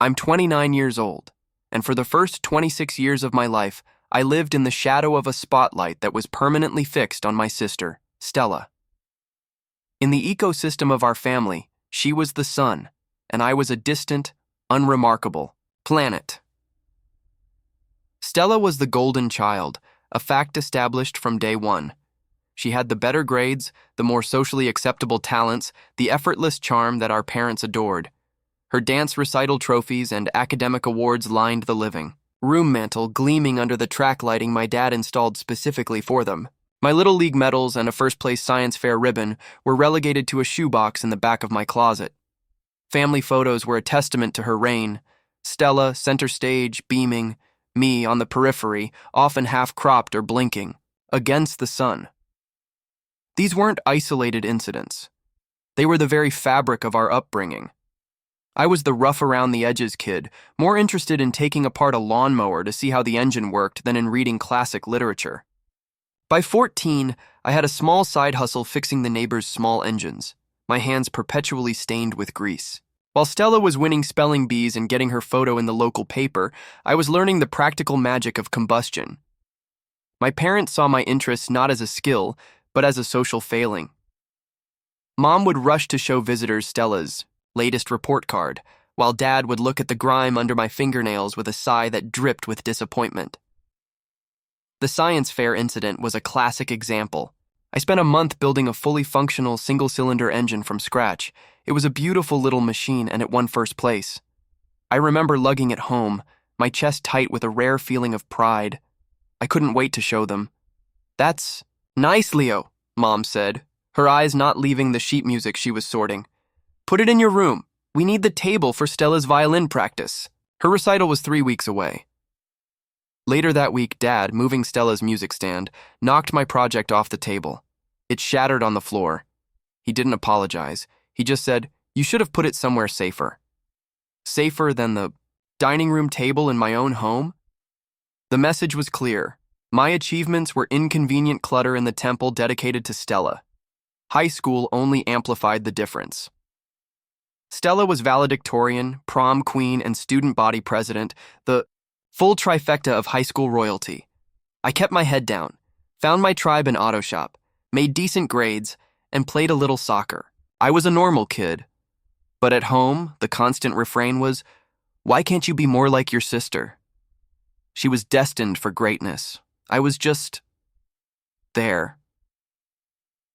I'm 29 years old, and for the first 26 years of my life, I lived in the shadow of a spotlight that was permanently fixed on my sister, Stella. In the ecosystem of our family, she was the sun, and I was a distant, unremarkable planet. Stella was the golden child, a fact established from day one. She had the better grades, the more socially acceptable talents, the effortless charm that our parents adored. Her dance recital trophies and academic awards lined the living room mantel, gleaming under the track lighting my dad installed specifically for them. My Little League medals and a first-place science fair ribbon were relegated to a shoebox in the back of my closet. Family photos were a testament to her reign. Stella, center stage, beaming, me on the periphery, often half-cropped or blinking, against the sun. These weren't isolated incidents. They were the very fabric of our upbringing. I was the rough-around-the-edges kid, more interested in taking apart a lawnmower to see how the engine worked than in reading classic literature. By 14, I had a small side hustle fixing the neighbors' small engines, my hands perpetually stained with grease. While Stella was winning spelling bees and getting her photo in the local paper, I was learning the practical magic of combustion. My parents saw my interests not as a skill, but as a social failing. Mom would rush to show visitors Stella's latest report card, while Dad would look at the grime under my fingernails with a sigh that dripped with disappointment. The science fair incident was a classic example. I spent a month building a fully functional single-cylinder engine from scratch. It was a beautiful little machine, and it won first place. I remember lugging it home, my chest tight with a rare feeling of pride. I couldn't wait to show them. "That's nice, Leo," Mom said, her eyes not leaving the sheet music she was sorting. "Put it in your room. We need the table for Stella's violin practice." Her recital was 3 weeks away. Later that week, Dad, moving Stella's music stand, knocked my project off the table. It shattered on the floor. He didn't apologize. He just said, "You should have put it somewhere safer." Safer than the dining room table in my own home? The message was clear. My achievements were inconvenient clutter in the temple dedicated to Stella. High school only amplified the difference. Stella was valedictorian, prom queen, and student body president, the full trifecta of high school royalty. I kept my head down, found my tribe in auto shop, made decent grades, and played a little soccer. I was a normal kid. But at home, the constant refrain was, "Why can't you be more like your sister?" She was destined for greatness. I was just there.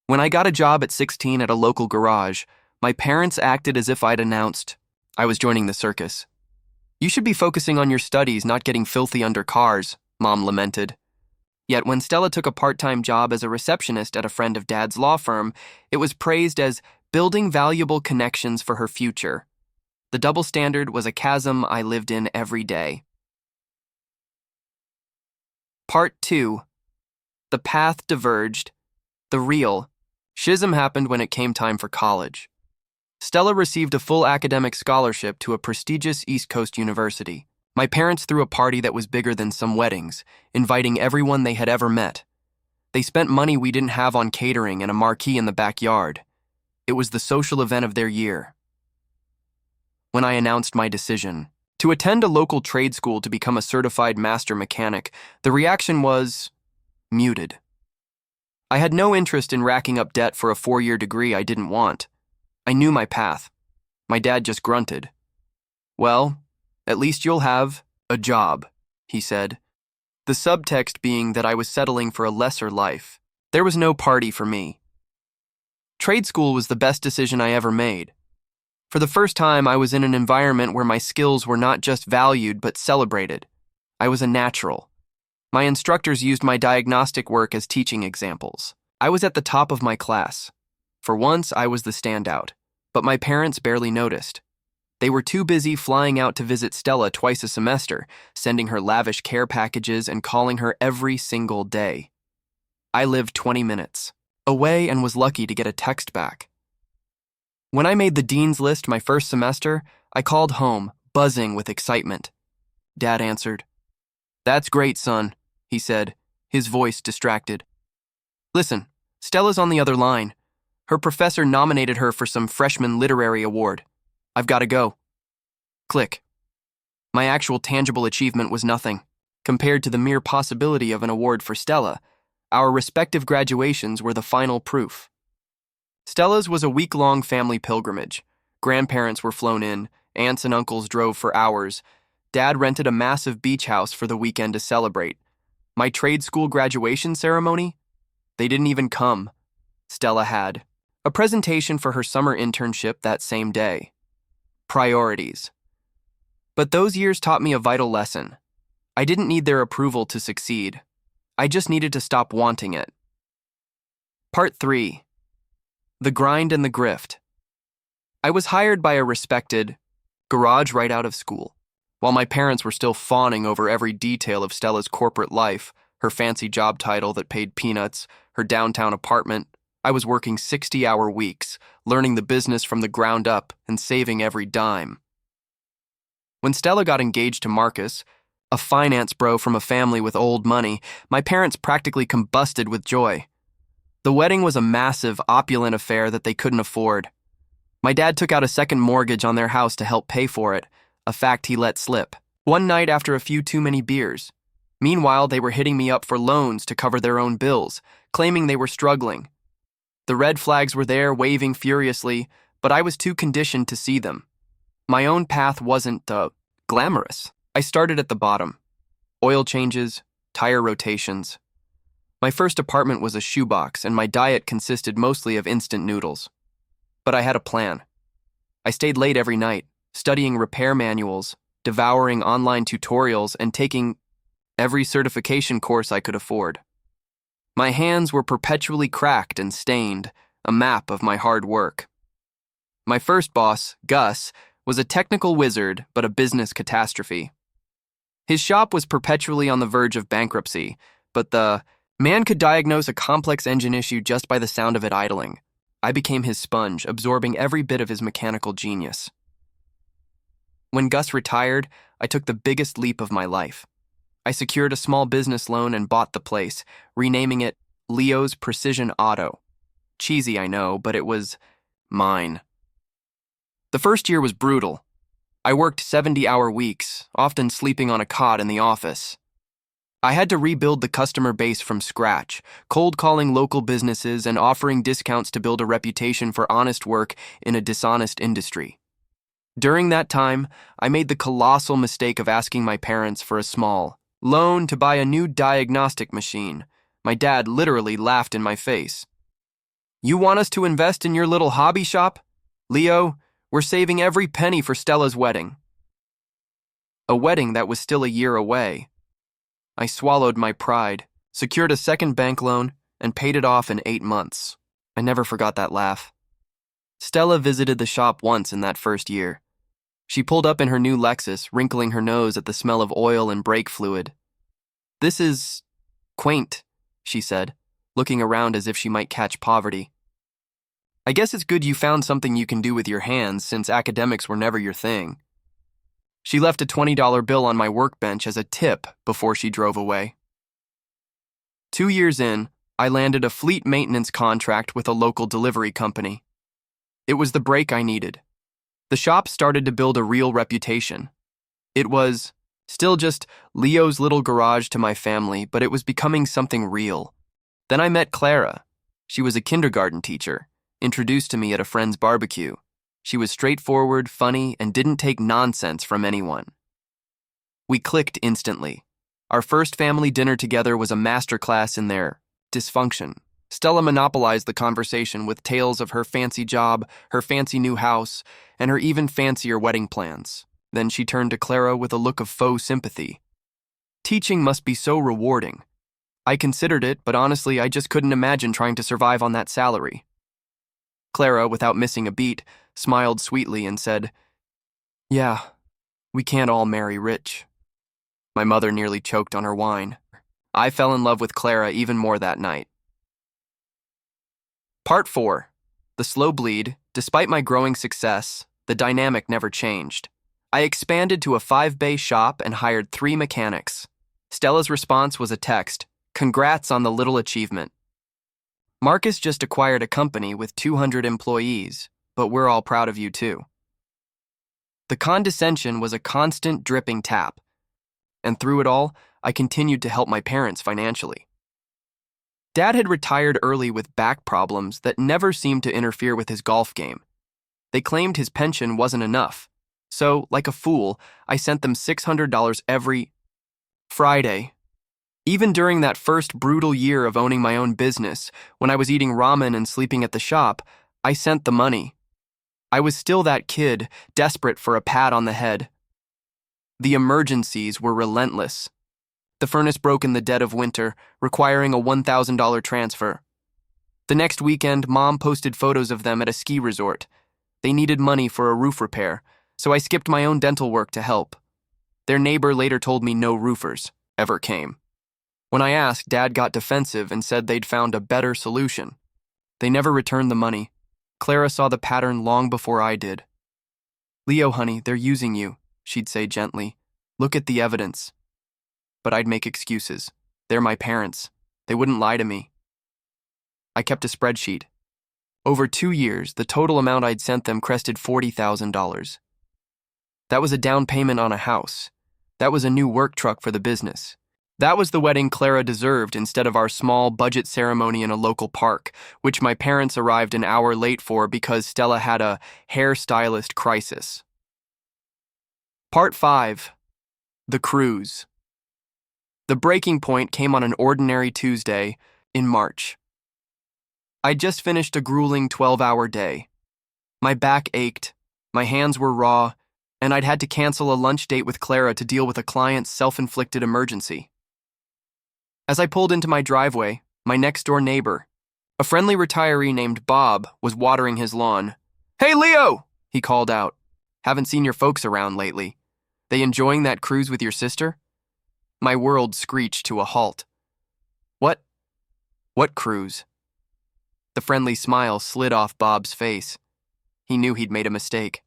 When I got a job at 16 at a local garage, my parents acted as if I'd announced I was joining the circus. "You should be focusing on your studies, not getting filthy under cars," Mom lamented. Yet when Stella took a part-time job as a receptionist at a friend of Dad's law firm, it was praised as building valuable connections for her future. The double standard was a chasm I lived in every day. Part 2. The path diverged. The real schism happened when it came time for college. Stella received a full academic scholarship to a prestigious East Coast university. My parents threw a party that was bigger than some weddings, inviting everyone they had ever met. They spent money we didn't have on catering and a marquee in the backyard. It was the social event of their year. When I announced my decision to attend a local trade school to become a certified master mechanic, the reaction was muted. I had no interest in racking up debt for a 4-year degree I didn't want. I knew my path. My dad just grunted. "Well, at least you'll have a job," he said. The subtext being that I was settling for a lesser life. There was no party for me. Trade school was the best decision I ever made. For the first time, I was in an environment where my skills were not just valued but celebrated. I was a natural. My instructors used my diagnostic work as teaching examples. I was at the top of my class. For once, I was the standout, but my parents barely noticed. They were too busy flying out to visit Stella twice a semester, sending her lavish care packages and calling her every single day. I lived 20 minutes away and was lucky to get a text back. When I made the dean's list my first semester, I called home, buzzing with excitement. Dad answered. "That's great, son," he said, his voice distracted. "Listen, Stella's on the other line. Her professor nominated her for some freshman literary award. I've got to go." Click. My actual tangible achievement was nothing. Compared to the mere possibility of an award for Stella, our respective graduations were the final proof. Stella's was a week-long family pilgrimage. Grandparents were flown in, aunts and uncles drove for hours. Dad rented a massive beach house for the weekend to celebrate. My trade school graduation ceremony? They didn't even come. Stella had a presentation for her summer internship that same day. Priorities. But those years taught me a vital lesson. I didn't need their approval to succeed. I just needed to stop wanting it. Part 3. The grind and the grift. I was hired by a respected garage right out of school. While my parents were still fawning over every detail of Stella's corporate life, her fancy job title that paid peanuts, her downtown apartment, I was working 60-hour weeks, learning the business from the ground up and saving every dime. When Stella got engaged to Marcus, a finance bro from a family with old money, my parents practically combusted with joy. The wedding was a massive, opulent affair that they couldn't afford. My dad took out a second mortgage on their house to help pay for it, a fact he let slip one night after a few too many beers. Meanwhile, they were hitting me up for loans to cover their own bills, claiming they were struggling. The red flags were there, waving furiously, but I was too conditioned to see them. My own path wasn't glamorous. I started at the bottom. Oil changes, tire rotations. My first apartment was a shoebox, and my diet consisted mostly of instant noodles. But I had a plan. I stayed late every night, studying repair manuals, devouring online tutorials, and taking every certification course I could afford. My hands were perpetually cracked and stained, a map of my hard work. My first boss, Gus, was a technical wizard but a business catastrophe. His shop was perpetually on the verge of bankruptcy, but the man could diagnose a complex engine issue just by the sound of it idling. I became his sponge, absorbing every bit of his mechanical genius. When Gus retired, I took the biggest leap of my life. I secured a small business loan and bought the place, renaming it Leo's Precision Auto. Cheesy, I know, but it was mine. The first year was brutal. I worked 70-hour weeks, often sleeping on a cot in the office. I had to rebuild the customer base from scratch, cold calling local businesses and offering discounts to build a reputation for honest work in a dishonest industry. During that time, I made the colossal mistake of asking my parents for a small loan to buy a new diagnostic machine. My dad literally laughed in my face. "You want us to invest in your little hobby shop? Leo, we're saving every penny for Stella's wedding." A wedding that was still a year away. I swallowed my pride, secured a second bank loan, and paid it off in 8 months. I never forgot that laugh. Stella visited the shop once in that first year. She pulled up in her new Lexus, wrinkling her nose at the smell of oil and brake fluid. "This is quaint," she said, looking around as if she might catch poverty. "I guess it's good you found something you can do with your hands since academics were never your thing." She left a $20 bill on my workbench as a tip before she drove away. 2 years in, I landed a fleet maintenance contract with a local delivery company. It was the break I needed. The shop started to build a real reputation. It was still just Leo's little garage to my family, but it was becoming something real. Then I met Clara. She was a kindergarten teacher, introduced to me at a friend's barbecue. She was straightforward, funny, and didn't take nonsense from anyone. We clicked instantly. Our first family dinner together was a masterclass in their dysfunction. Stella monopolized the conversation with tales of her fancy job, her fancy new house, and her even fancier wedding plans. Then she turned to Clara with a look of faux sympathy. Teaching must be so rewarding. I considered it, but honestly, I just couldn't imagine trying to survive on that salary. Clara, without missing a beat, smiled sweetly and said, "Yeah, we can't all marry rich." My mother nearly choked on her wine. I fell in love with Clara even more that night. Part 4. The slow bleed. Despite my growing success, the dynamic never changed. I expanded to a 5-bay shop and hired 3 mechanics. Stella's response was a text, "Congrats on the little achievement." "Marcus just acquired a company with 200 employees, but we're all proud of you too." The condescension was a constant dripping tap. And through it all, I continued to help my parents financially. Dad had retired early with back problems that never seemed to interfere with his golf game. They claimed his pension wasn't enough. So, like a fool, I sent them $600 every Friday. Even during that first brutal year of owning my own business, when I was eating ramen and sleeping at the shop, I sent the money. I was still that kid, desperate for a pat on the head. The emergencies were relentless. The furnace broke in the dead of winter, requiring a $1,000 transfer. The next weekend, Mom posted photos of them at a ski resort. They needed money for a roof repair, so I skipped my own dental work to help. Their neighbor later told me no roofers ever came. When I asked, Dad got defensive and said they'd found a better solution. They never returned the money. Clara saw the pattern long before I did. "Leo, honey, they're using you," she'd say gently. "Look at the evidence." But I'd make excuses. They're my parents. They wouldn't lie to me. I kept a spreadsheet. Over 2 years, the total amount I'd sent them crested $40,000. That was a down payment on a house. That was a new work truck for the business. That was the wedding Clara deserved instead of our small budget ceremony in a local park, which my parents arrived an hour late for because Stella had a hairstylist crisis. Part 5. The Cruise. The breaking point came on an ordinary Tuesday in March. I'd just finished a grueling 12-hour day. My back ached, my hands were raw, and I'd had to cancel a lunch date with Clara to deal with a client's self-inflicted emergency. As I pulled into my driveway, my next-door neighbor, a friendly retiree named Bob, was watering his lawn. "Hey, Leo!" he called out. "Haven't seen your folks around lately. They enjoying that cruise with your sister?" My world screeched to a halt. What cruise?" The friendly smile slid off Bob's face. He knew he'd made a mistake.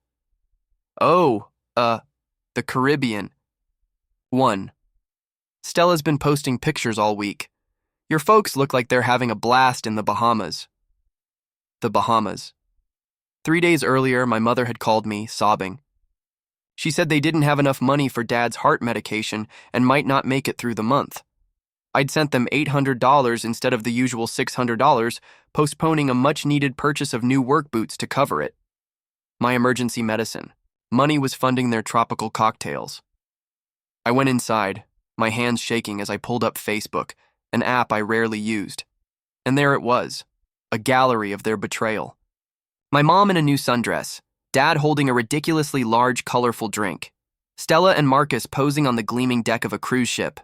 "Oh, the Caribbean. 1. Stella's been posting pictures all week. Your folks look like they're having a blast in the Bahamas." The Bahamas. 3 days earlier, my mother had called me, sobbing. She said they didn't have enough money for Dad's heart medication and might not make it through the month. I'd sent them $800 instead of the usual $600, postponing a much-needed purchase of new work boots to cover it. My emergency medicine. Money was funding their tropical cocktails. I went inside, my hands shaking as I pulled up Facebook, an app I rarely used. And there it was, a gallery of their betrayal. My mom in a new sundress, Dad holding a ridiculously large, colorful drink, Stella and Marcus posing on the gleaming deck of a cruise ship.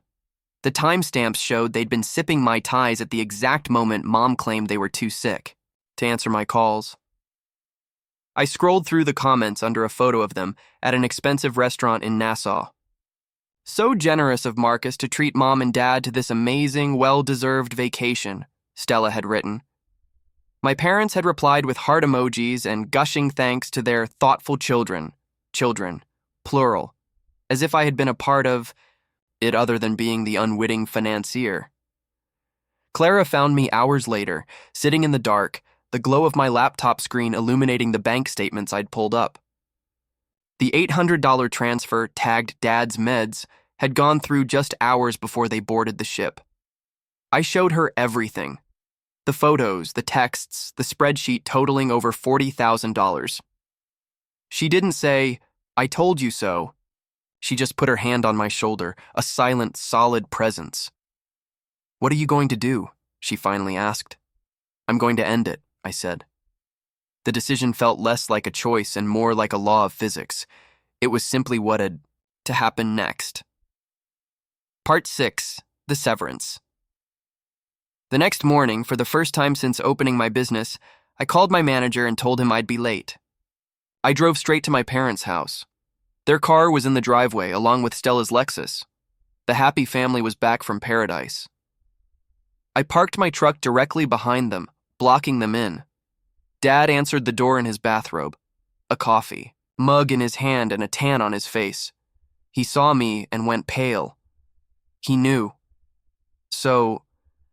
The timestamps showed they'd been sipping Mai Tais at the exact moment Mom claimed they were too sick to answer my calls. I scrolled through the comments under a photo of them at an expensive restaurant in Nassau. "So generous of Marcus to treat Mom and Dad to this amazing, well-deserved vacation," Stella had written. My parents had replied with heart emojis and gushing thanks to their thoughtful children, plural, as if I had been a part of it other than being the unwitting financier. Clara found me hours later, sitting in the dark, the glow of my laptop screen illuminating the bank statements I'd pulled up. The $800 transfer, tagged Dad's meds, had gone through just hours before they boarded the ship. I showed her everything. The photos, the texts, the spreadsheet totaling over $40,000. She didn't say, "I told you so." She just put her hand on my shoulder, a silent, solid presence. "What are you going to do?" she finally asked. "I'm going to end it," I said. The decision felt less like a choice and more like a law of physics. It was simply what had to happen next. Part 6. The Severance. The next morning, for the first time since opening my business, I called my manager and told him I'd be late. I drove straight to my parents' house. Their car was in the driveway, along with Stella's Lexus. The happy family was back from paradise. I parked my truck directly behind them, blocking them in. Dad answered the door in his bathrobe, a coffee mug in his hand and a tan on his face. He saw me and went pale. He knew. "So,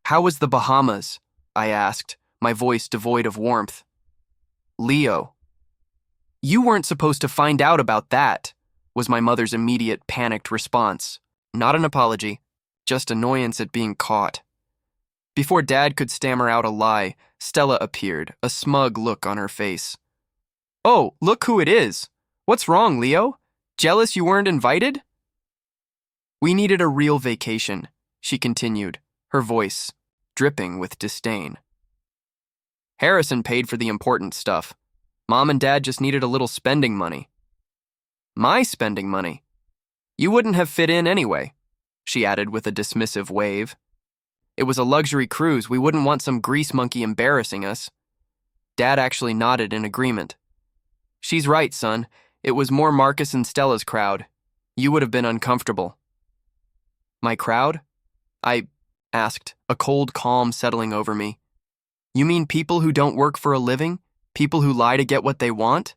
how was the Bahamas?" I asked, my voice devoid of warmth. "Leo." You weren't supposed to find out about that, was my mother's immediate, panicked response. Not an apology, just annoyance at being caught. Before Dad could stammer out a lie, Stella appeared, a smug look on her face. Oh, look who it is. What's wrong, Leo? Jealous you weren't invited? We needed a real vacation, she continued, her voice dripping with disdain. Harrison paid for the important stuff. Mom and Dad just needed a little spending money. My spending money? You wouldn't have fit in anyway, she added with a dismissive wave. It was a luxury cruise. We wouldn't want some grease monkey embarrassing us. Dad actually nodded in agreement. She's right, son. It was more Marcus and Stella's crowd. You would have been uncomfortable. My crowd? I asked, a cold calm settling over me. You mean people who don't work for a living? People who lie to get what they want?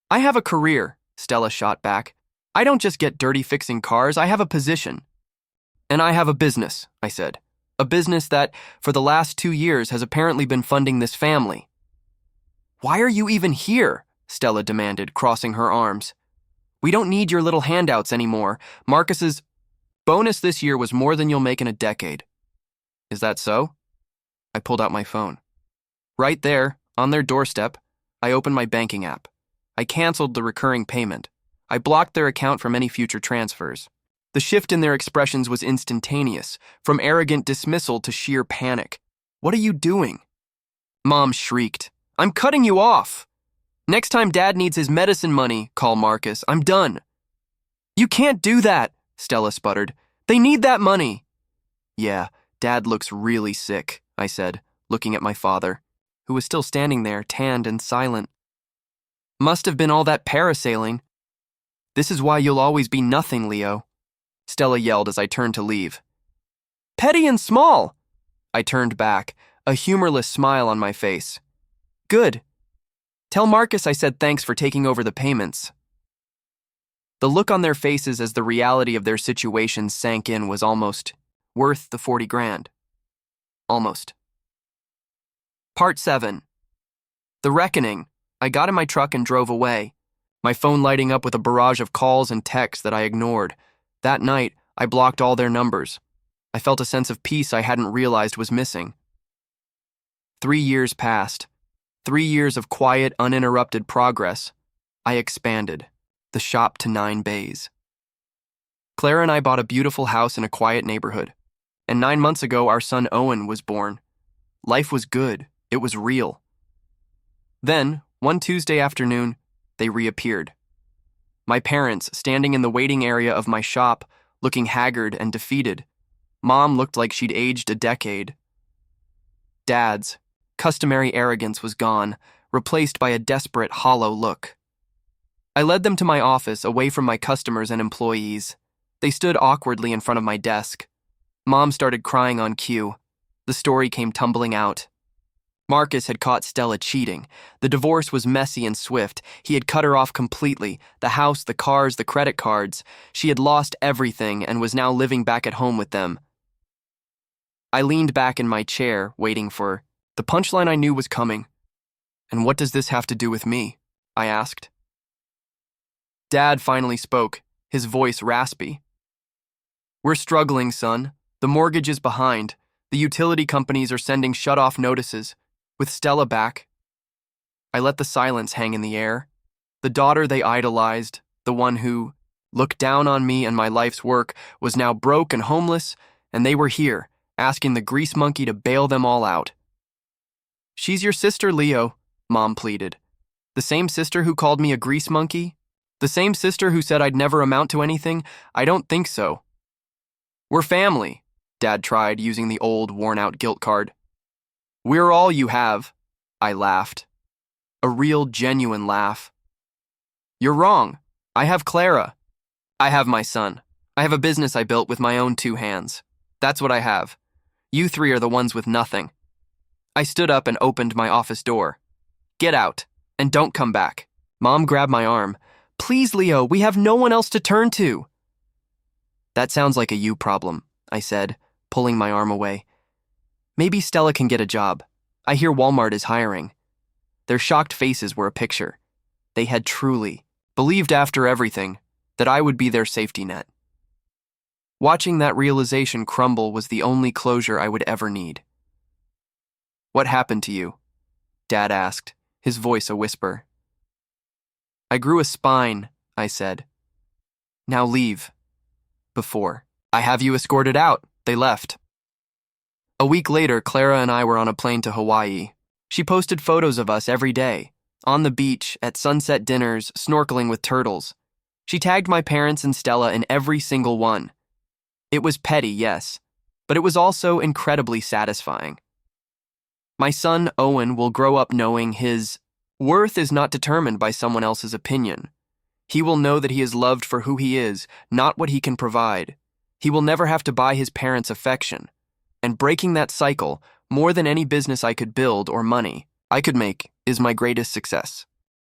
I have a career, Stella shot back. I don't just get dirty fixing cars, I have a position. And I have a business, I said. A business that, for the last 2 years, has apparently been funding this family. Why are you even here? Stella demanded, crossing her arms. We don't need your little handouts anymore. Marcus's bonus this year was more than you'll make in a decade. Is that so? I pulled out my phone. Right there, on their doorstep, I opened my banking app. I canceled the recurring payment. I blocked their account from any future transfers. The shift in their expressions was instantaneous, from arrogant dismissal to sheer panic. What are you doing? Mom shrieked. I'm cutting you off. Next time Dad needs his medicine money, call Marcus. I'm done. You can't do that, Stella sputtered. They need that money. Yeah, Dad looks really sick, I said, looking at my father, who was still standing there, tanned and silent. Must have been all that parasailing. This is why you'll always be nothing, Leo, Stella yelled as I turned to leave. Petty and small! I turned back, a humorless smile on my face. Good. Tell Marcus I said thanks for taking over the payments. The look on their faces as the reality of their situation sank in was almost worth the 40 grand. Almost. Part 7. The reckoning. I got in my truck and drove away, my phone lighting up with a barrage of calls and texts that I ignored. That night, I blocked all their numbers. I felt a sense of peace I hadn't realized was missing. 3 years passed. 3 years of quiet, uninterrupted progress. I expanded, the shop to 9 bays. Clara and I bought a beautiful house in a quiet neighborhood, and 9 months ago our son Owen was born. Life was good. It was real. Then, one Tuesday afternoon, they reappeared. My parents, standing in the waiting area of my shop, looking haggard and defeated. Mom looked like she'd aged a decade. Dad's customary arrogance was gone, replaced by a desperate, hollow look. I led them to my office, away from my customers and employees. They stood awkwardly in front of my desk. Mom started crying on cue. The story came tumbling out. Marcus had caught Stella cheating. The divorce was messy and swift. He had cut her off completely. The house, the cars, the credit cards. She had lost everything and was now living back at home with them. I leaned back in my chair, waiting for the punchline I knew was coming. And what does this have to do with me? I asked. Dad finally spoke, his voice raspy. We're struggling, son. The mortgage is behind. The utility companies are sending shut-off notices. With Stella back, I let the silence hang in the air. The daughter they idolized, the one who looked down on me and my life's work, was now broke and homeless, and they were here, asking the grease monkey to bail them all out. She's your sister, Leo, Mom pleaded. The same sister who called me a grease monkey? The same sister who said I'd never amount to anything? I don't think so. We're family, Dad tried, using the old, worn-out guilt card. We're all you have, I laughed. A real, genuine laugh. You're wrong. I have Clara. I have my son. I have a business I built with my own 2 hands. That's what I have. You 3 are the ones with nothing. I stood up and opened my office door. Get out, and don't come back. Mom grabbed my arm. Please, Leo, we have no one else to turn to. That sounds like a you problem, I said, pulling my arm away. Maybe Stella can get a job. I hear Walmart is hiring. Their shocked faces were a picture. They had truly believed after everything that I would be their safety net. Watching that realization crumble was the only closure I would ever need. "What happened to you?" Dad asked, his voice a whisper. "I grew a spine," I said. "Now leave." Before. "I have you escorted out." They left. A week later, Clara and I were on a plane to Hawaii. She posted photos of us every day, on the beach, at sunset dinners, snorkeling with turtles. She tagged my parents and Stella in every single one. It was petty, yes, but it was also incredibly satisfying. My son, Owen, will grow up knowing his worth is not determined by someone else's opinion. He will know that he is loved for who he is, not what he can provide. He will never have to buy his parents' affection. And breaking that cycle, more than any business I could build or money I could make, is my greatest success.